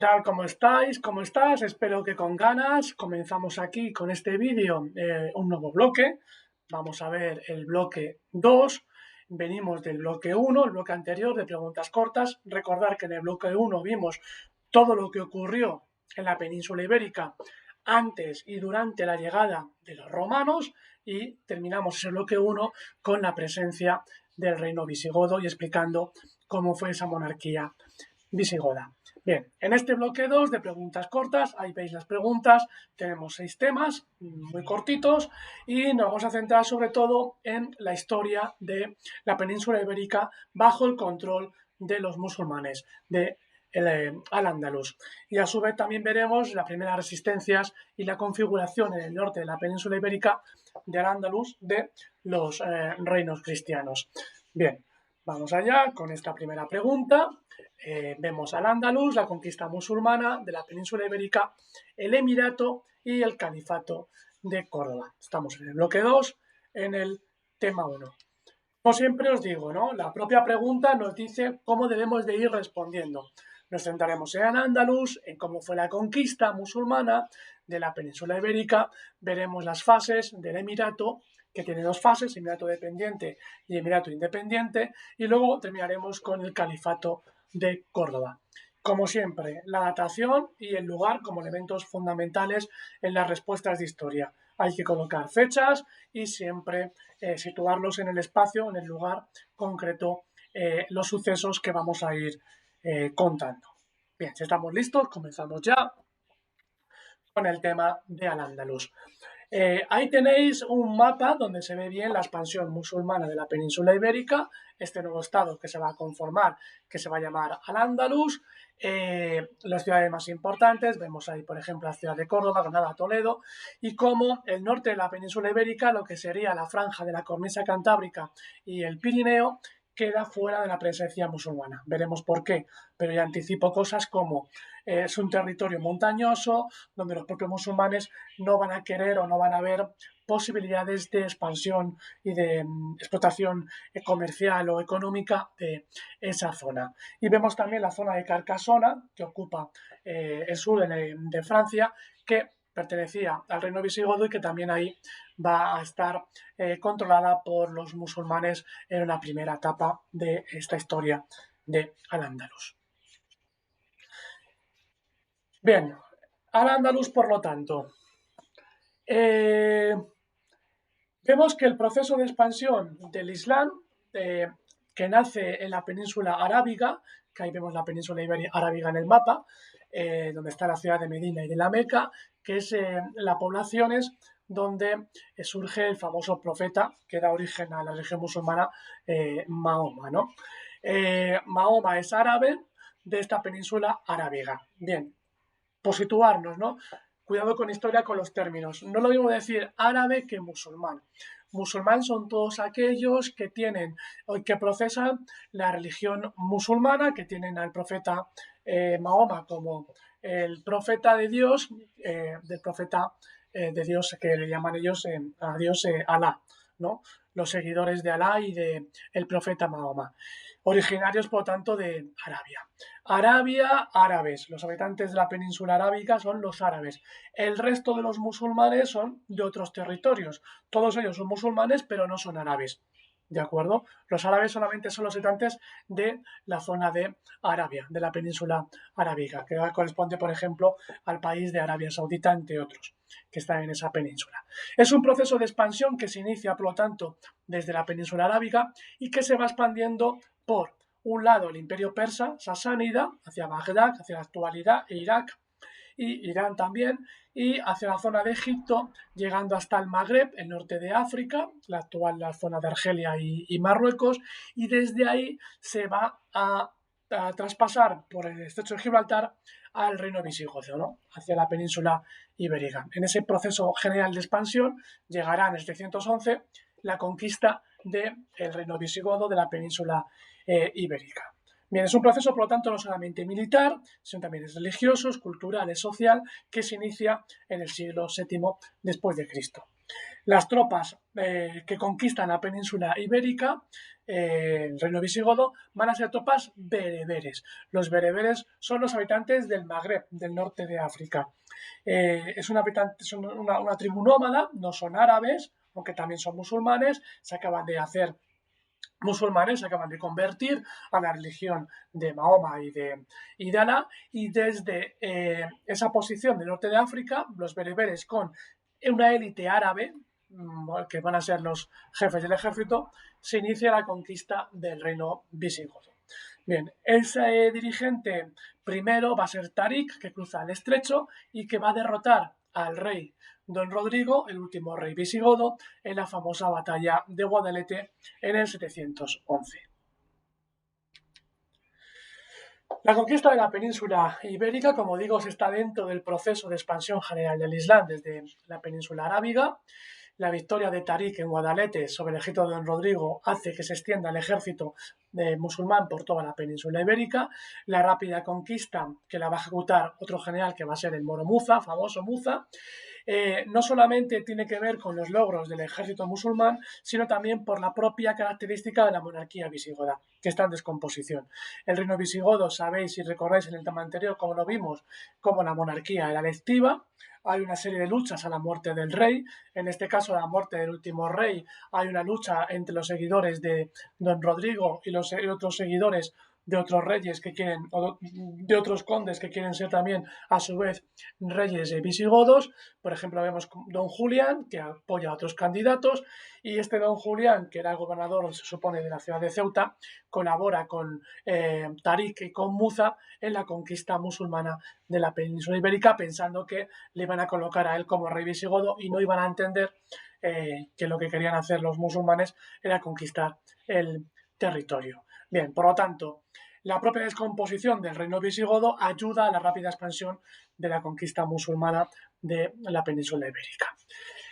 Tal? ¿Cómo estáis? ¿Cómo estás? Espero que con ganas. Comenzamos aquí con este vídeo un nuevo bloque. Vamos a ver el bloque 2. Venimos del bloque 1, el bloque anterior de preguntas cortas. Recordar que en el bloque 1 vimos todo lo que ocurrió en la península ibérica antes y durante la llegada de los romanos y terminamos ese bloque 1 con la presencia del reino visigodo y explicando cómo fue esa monarquía visigoda. Bien, en este bloque 2 de preguntas cortas, ahí veis las preguntas, tenemos 6 temas muy cortitos y nos vamos a centrar sobre todo en la historia de la península ibérica bajo el control de los musulmanes, de Al-Ándalus. Y a su vez también veremos las primeras resistencias y la configuración en el norte de la península ibérica de Al-Ándalus de los reinos cristianos. Bien, vamos allá con esta primera pregunta. Vemos Al-Ándalus, la conquista musulmana de la península ibérica, el emirato y el califato de Córdoba. Estamos en el bloque 2, en el tema 1. Como siempre os digo, ¿no? La propia pregunta nos dice cómo debemos de ir respondiendo. Nos centraremos en Al-Ándalus, en cómo fue la conquista musulmana de la península ibérica, veremos las fases del emirato, que tiene dos fases, emirato dependiente y emirato independiente, y luego terminaremos con el califato de Córdoba. Como siempre, la datación y el lugar como elementos fundamentales en las respuestas de historia. Hay que colocar fechas y siempre situarlos en el espacio, en el lugar concreto, los sucesos que vamos a ir contando. Bien, si estamos listos, comenzamos ya con el tema de Al-Ándalus. Ahí tenéis un mapa donde se ve bien la expansión musulmana de la península ibérica, este nuevo estado que se va a conformar, que se va a llamar Al-Ándalus. Las ciudades más importantes, vemos ahí por ejemplo la ciudad de Córdoba, Granada, Toledo, y como el norte de la península ibérica, lo que sería la franja de la cornisa cantábrica y el Pirineo, queda fuera de la presencia musulmana. Veremos por qué, pero ya anticipo cosas como es un territorio montañoso donde los propios musulmanes no van a querer o no van a ver posibilidades de expansión y de explotación comercial o económica de esa zona. Y vemos también la zona de Carcasona, que ocupa el sur de Francia, que pertenecía al reino visigodo y que también ahí va a estar controlada por los musulmanes en una primera etapa de esta historia de Al-Ándalus. Bien, Al-Ándalus, por lo tanto, vemos que el proceso de expansión del Islam, que nace en la península arábiga, que ahí vemos la península arábiga en el mapa, donde está la ciudad de Medina y de la Meca, que es la poblaciones donde surge el famoso profeta que da origen a la religión musulmana, Mahoma, ¿no? Mahoma es árabe de esta península arábiga. Bien, por situarnos, ¿no? Cuidado con historia con los términos. No lo mismo decir árabe que musulmán. Musulmán son todos aquellos que tienen o que procesan la religión musulmana, que tienen al profeta Mahoma como el profeta de Dios, del profeta de Dios que le llaman ellos a Dios Alá, ¿no? Los seguidores de Alá y de el profeta Mahoma, originarios por tanto de Arabia. Arabia, árabes. Los habitantes de la península arábiga son los árabes. El resto de los musulmanes son de otros territorios. Todos ellos son musulmanes, pero no son árabes. ¿De acuerdo? Los árabes solamente son los habitantes de la zona de Arabia, de la península arábiga, que corresponde, por ejemplo, al país de Arabia Saudita, entre otros, que están en esa península. Es un proceso de expansión que se inicia, por lo tanto, desde la península arábiga y que se va expandiendo por un lado el imperio persa sasánida, hacia Bagdad, hacia la actualidad, Irak y Irán también, y hacia la zona de Egipto, llegando hasta el Magreb, el norte de África, la zona de Argelia y Marruecos, y desde ahí se va a traspasar por el estrecho de Gibraltar al reino visigodo, ¿no? Hacia la península ibérica. En ese proceso general de expansión llegará en el 711 la conquista del reino visigodo de la península ibérica. Bien, es un proceso, por lo tanto, no solamente militar, sino también es religioso, es cultural, es social, que se inicia en el siglo VII después de Cristo. Las tropas que conquistan la península ibérica el reino visigodo, van a ser tropas bereberes. Los bereberes son los habitantes del Magreb, del norte de África. Son una tribu nómada, no son árabes, aunque también son musulmanes, se acaban de hacer musulmanes, se acaban de convertir a la religión de Mahoma y de Alá, y desde esa posición del norte de África, los bereberes con una élite árabe, que van a ser los jefes del ejército, se inicia la conquista del reino visigodo. Bien, ese dirigente primero va a ser Tarik, que cruza el estrecho y que va a derrotar al rey Don Rodrigo, el último rey visigodo, en la famosa batalla de Guadalete en el 711. La conquista de la península ibérica, como digo, está dentro del proceso de expansión general del Islam desde la península arábiga. La victoria de Tarik en Guadalete sobre el ejército de Don Rodrigo hace que se extienda el ejército musulmán por toda la península ibérica. La rápida conquista que la va a ejecutar otro general que va a ser el moro Muza, famoso Muza, no solamente tiene que ver con los logros del ejército musulmán, sino también por la propia característica de la monarquía visigoda, que está en descomposición. El reino visigodo, sabéis y recordáis en el tema anterior, como lo vimos, como la monarquía era electiva. Hay una serie de luchas a la muerte del rey, en este caso a la muerte del último rey, hay una lucha entre los seguidores de Don Rodrigo y los otros seguidores de otros reyes que quieren, o de otros condes que quieren ser también a su vez reyes visigodos. Por ejemplo, vemos Don Julián, que apoya a otros candidatos, y este Don Julián, que era el gobernador, se supone, de la ciudad de Ceuta, colabora con Tarik y con Muza en la conquista musulmana de la península ibérica, pensando que le iban a colocar a él como rey visigodo y no iban a entender que lo que querían hacer los musulmanes era conquistar el territorio. Bien, por lo tanto, la propia descomposición del reino visigodo ayuda a la rápida expansión de la conquista musulmana de la península ibérica.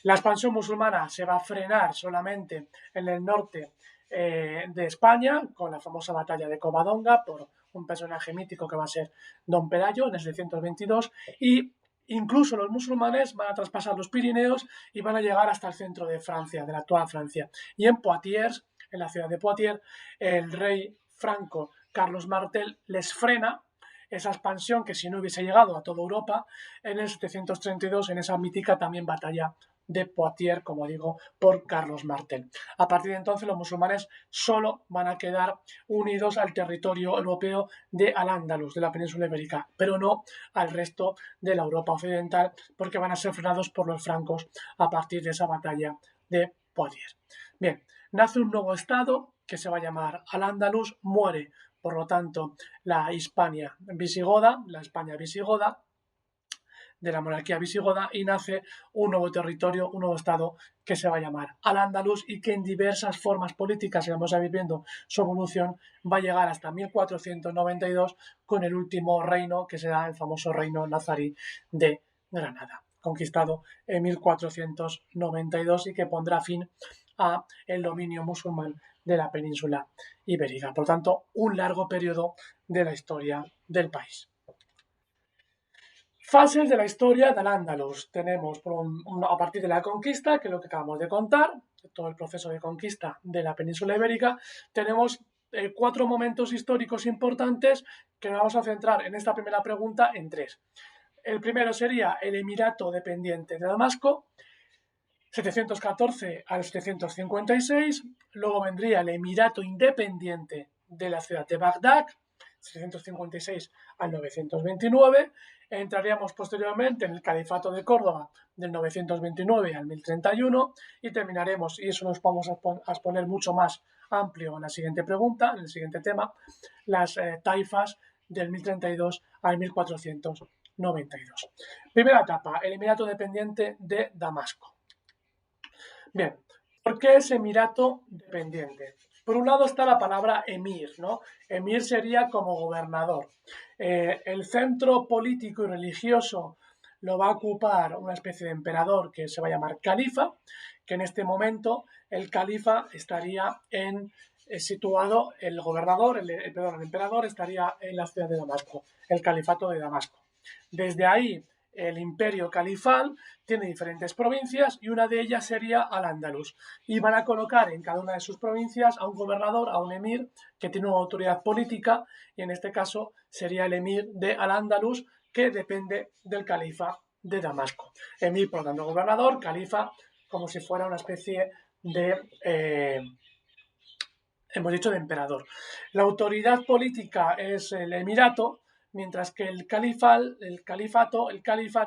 La expansión musulmana se va a frenar solamente en el norte de España, con la famosa batalla de Covadonga, por un personaje mítico que va a ser Don Pelayo en el 722, y incluso los musulmanes van a traspasar los Pirineos y van a llegar hasta el centro de Francia, de la actual Francia. Y en Poitiers, en la ciudad de Poitiers, el rey franco Carlos Martel les frena esa expansión que si no hubiese llegado a toda Europa en el 732, en esa mítica también batalla de Poitiers, como digo, por Carlos Martel. A partir de entonces los musulmanes solo van a quedar unidos al territorio europeo de Al-Ándalus, de la península ibérica, pero no al resto de la Europa occidental, porque van a ser frenados por los francos a partir de esa batalla de Poitiers. Bien, nace un nuevo estado que se va a llamar Al-Ándalus, muere por lo tanto la Hispania visigoda, la España visigoda, de la monarquía visigoda, y nace un nuevo territorio, un nuevo estado que se va a llamar Al-Ándalus y que en diversas formas políticas, y vamos a ir viendo su evolución, va a llegar hasta 1492 con el último reino, que será el famoso reino nazarí de Granada, conquistado en 1492 y que pondrá fin a el dominio musulmán de la península ibérica. Por tanto, un largo periodo de la historia del país. Fases de la historia del Al-Ándalus. Tenemos a partir de la conquista, que es lo que acabamos de contar, todo el proceso de conquista de la península ibérica, tenemos 4 momentos históricos importantes que nos vamos a centrar en esta primera pregunta en 3. El primero sería el Emirato dependiente de Damasco, 714 al 756, luego vendría el Emirato independiente de la ciudad de Bagdad, 756 al 929, entraríamos posteriormente en el Califato de Córdoba del 929 al 1031 y terminaremos, y eso nos vamos a exponer mucho más amplio en la siguiente pregunta, en el siguiente tema, las taifas del 1032 al 1492. Primera etapa, el Emirato dependiente de Damasco. Bien, ¿por qué es emirato dependiente? Por un lado está la palabra emir, ¿no? Emir sería como gobernador. El centro político y religioso lo va a ocupar una especie de emperador que se va a llamar califa, que en este momento el califa estaría situado, el gobernador, el emperador estaría en la ciudad de Damasco, el califato de Damasco. Desde ahí el imperio califal tiene diferentes provincias y una de ellas sería Al-Ándalus. Y van a colocar en cada una de sus provincias a un gobernador, a un emir, que tiene una autoridad política, y en este caso sería el emir de Al-Ándalus, que depende del califa de Damasco. Emir, por lo tanto, gobernador, califa, como si fuera una especie de... hemos dicho de emperador. La autoridad política es el emirato, mientras que el califa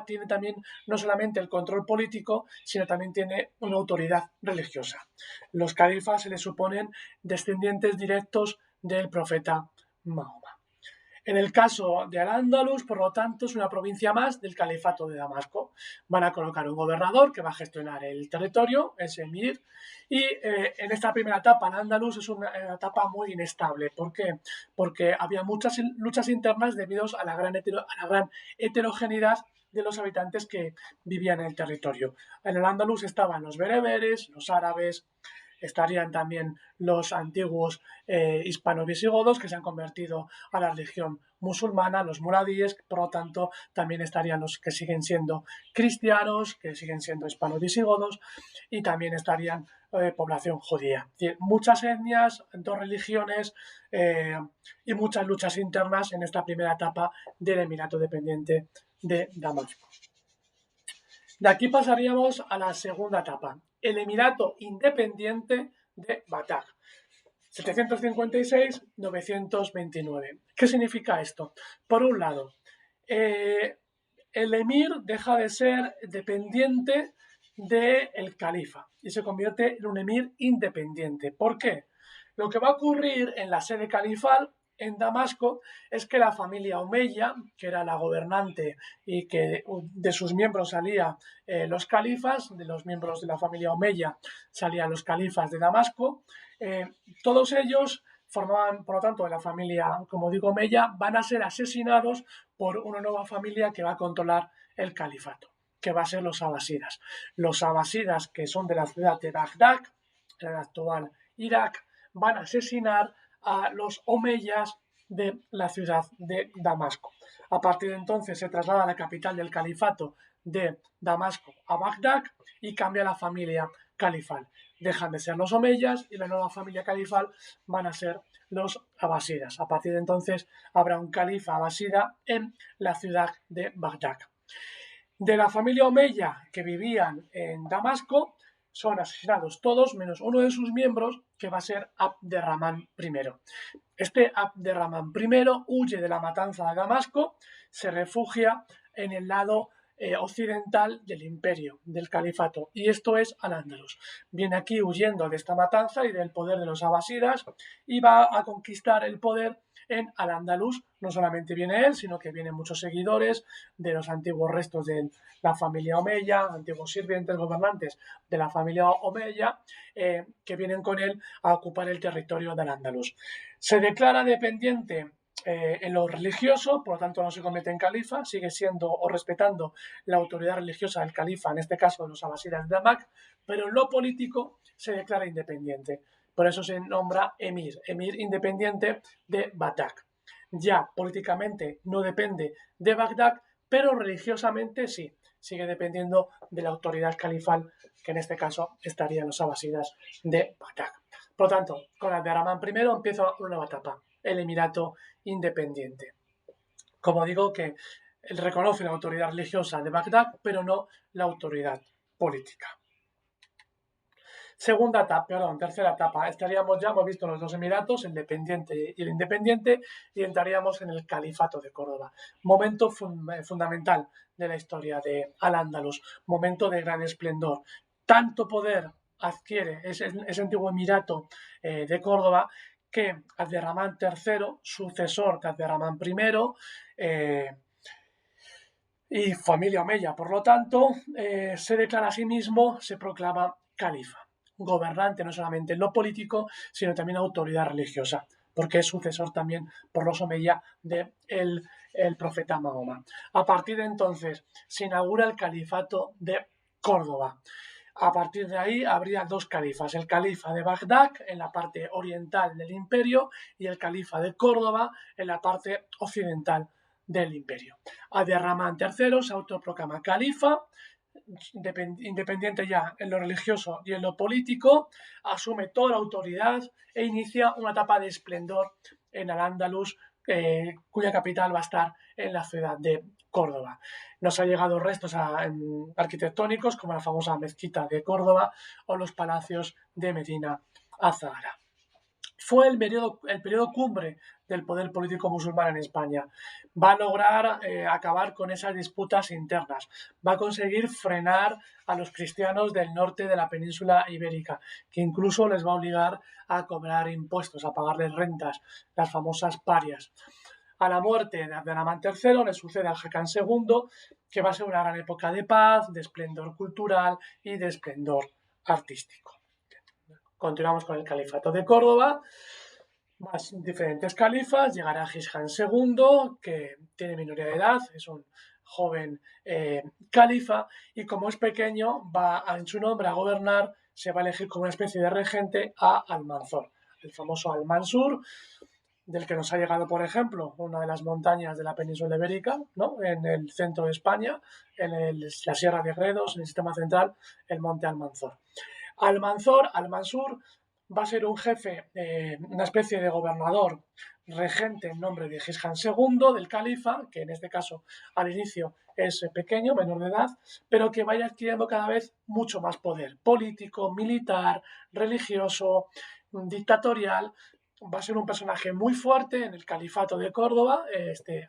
tiene también no solamente el control político, sino también tiene una autoridad religiosa. Los califas se les suponen descendientes directos del profeta Mahoma. En el caso de Al-Ándalus, por lo tanto, es una provincia más del califato de Damasco. Van a colocar un gobernador que va a gestionar el territorio, ese emir, y en esta primera etapa, Al-Ándalus es una etapa muy inestable. ¿Por qué? Porque había muchas luchas internas debido a la gran heterogeneidad de los habitantes que vivían en el territorio. En Al-Ándalus estaban los bereberes, los árabes, estarían también los antiguos hispano-visigodos que se han convertido a la religión musulmana, los muradíes, por lo tanto también estarían los que siguen siendo cristianos, que siguen siendo hispano-visigodos, y también estarían población judía. Es decir, muchas etnias, dos religiones y muchas luchas internas en esta primera etapa del Emirato dependiente de Damasco. De aquí pasaríamos a la segunda etapa, el Emirato Independiente de Bagdad, 756-929. ¿Qué significa esto? Por un lado, el emir deja de ser dependiente del califa y se convierte en un emir independiente. ¿Por qué? Lo que va a ocurrir en la sede califal en Damasco es que la familia Omeya, que era la gobernante y que de sus miembros salían los califas, de los miembros de la familia Omeya salían los califas de Damasco, todos ellos formaban, por lo tanto, de la familia, como digo, Omeya, van a ser asesinados por una nueva familia que va a controlar el califato, que va a ser los abasidas. Los abasidas, que son de la ciudad de Bagdad, en el actual Irak, van a asesinar a los omeyas de la ciudad de Damasco. A partir de entonces se traslada a la capital del califato de Damasco a Bagdad y cambia la familia califal. Dejan de ser los omeyas y la nueva familia califal van a ser los abasidas. A partir de entonces habrá un califa abasida en la ciudad de Bagdad. De la familia omeya que vivían en Damasco son asesinados todos menos uno de sus miembros, que va a ser Abderramán I. Este Abderramán I huye de la matanza de Damasco, se refugia en el lado occidental del imperio, del califato, y esto es Al-Ándalus. Viene aquí huyendo de esta matanza y del poder de los abasidas y va a conquistar el poder en Al-Ándalus. No solamente viene él, sino que vienen muchos seguidores de los antiguos restos de la familia Omeya, antiguos sirvientes, gobernantes de la familia Omeya, que vienen con él a ocupar el territorio de Al-Ándalus. Se declara dependiente en lo religioso, por lo tanto no se convierte en califa, sigue siendo o respetando la autoridad religiosa del califa, en este caso de los abasidas de Damasco, pero en lo político se declara independiente. Por eso se nombra emir independiente de Bagdad. Ya políticamente no depende de Bagdad, pero religiosamente sí, sigue dependiendo de la autoridad califal, que en este caso estarían los abasidas de Bagdad. Por lo tanto, con Abderramán I empieza una nueva etapa, el Emirato Independiente. Como digo, que él reconoce la autoridad religiosa de Bagdad, pero no la autoridad política. Tercera etapa. Hemos visto los dos emiratos, el dependiente y el independiente, y entraríamos en el califato de Córdoba. Momento fundamental de la historia de Al-Ándalus, momento de gran esplendor. Tanto poder adquiere ese antiguo emirato de Córdoba que Abderramán III, sucesor de Abderramán I, y familia Omeya, por lo tanto, se declara a sí mismo, se proclama califa, gobernante no solamente en lo político, sino también autoridad religiosa, porque es sucesor también por los Omeya del el profeta Mahoma. A partir de entonces se inaugura el califato de Córdoba. A partir de ahí habría dos califas, el califa de Bagdad en la parte oriental del imperio y el califa de Córdoba en la parte occidental del imperio. Abderramán III se autoproclama califa, independiente ya en lo religioso y en lo político, asume toda la autoridad e inicia una etapa de esplendor en Al-Ándalus, cuya capital va a estar en la ciudad de Córdoba. Nos han llegado restos arquitectónicos como la famosa mezquita de Córdoba o los palacios de Medina Azahara. Fue el periodo cumbre del poder político musulmán en España. Va a lograr acabar con esas disputas internas. Va a conseguir frenar a los cristianos del norte de la península ibérica, que incluso les va a obligar a cobrar impuestos, a pagarles rentas, las famosas parias. A la muerte de Abderramán III le sucede al Hakán II, que va a ser una gran época de paz, de esplendor cultural y de esplendor artístico. Continuamos con el califato de Córdoba, más diferentes califas, llegará Gis Khan II, que tiene minoría de edad, es un joven califa, y como es pequeño, va en su nombre a gobernar, se va a elegir como una especie de regente a Almanzor, el famoso Al-Mansur, del que nos ha llegado, por ejemplo, una de las montañas de la península ibérica, ¿no? En el centro de España, en la Sierra de Gredos, en el sistema central, el monte Almanzor. Al-Mansur va a ser un jefe, una especie de gobernador regente en nombre de Gis Khan II, del califa, que en este caso al inicio es pequeño, menor de edad, pero que vaya adquiriendo cada vez mucho más poder político, militar, religioso, dictatorial. Va a ser un personaje muy fuerte en el califato de Córdoba,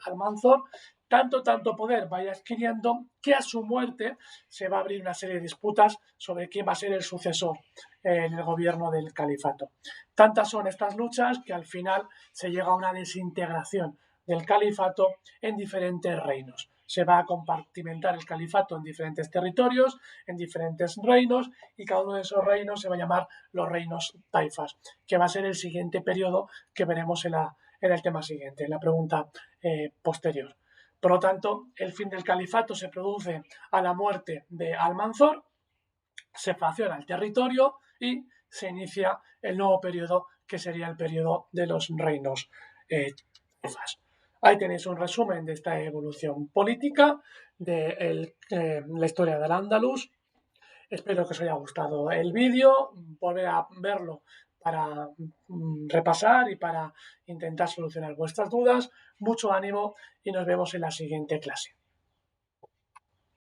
Almanzor, tanto poder vaya adquiriendo que a su muerte se va a abrir una serie de disputas sobre quién va a ser el sucesor en el gobierno del califato. Tantas son estas luchas que al final se llega a una desintegración del califato en diferentes reinos. Se va a compartimentar el califato en diferentes territorios, en diferentes reinos, y cada uno de esos reinos se va a llamar los reinos taifas, que va a ser el siguiente periodo que veremos en el tema siguiente, en la pregunta posterior. Por lo tanto, el fin del califato se produce a la muerte de Almanzor, se fracciona el territorio y se inicia el nuevo periodo, que sería el periodo de los reinos taifas. Ahí tenéis un resumen de esta evolución política de la historia del Andalus. Espero que os haya gustado el vídeo, volver a verlo para repasar y para intentar solucionar vuestras dudas. Mucho ánimo y nos vemos en la siguiente clase.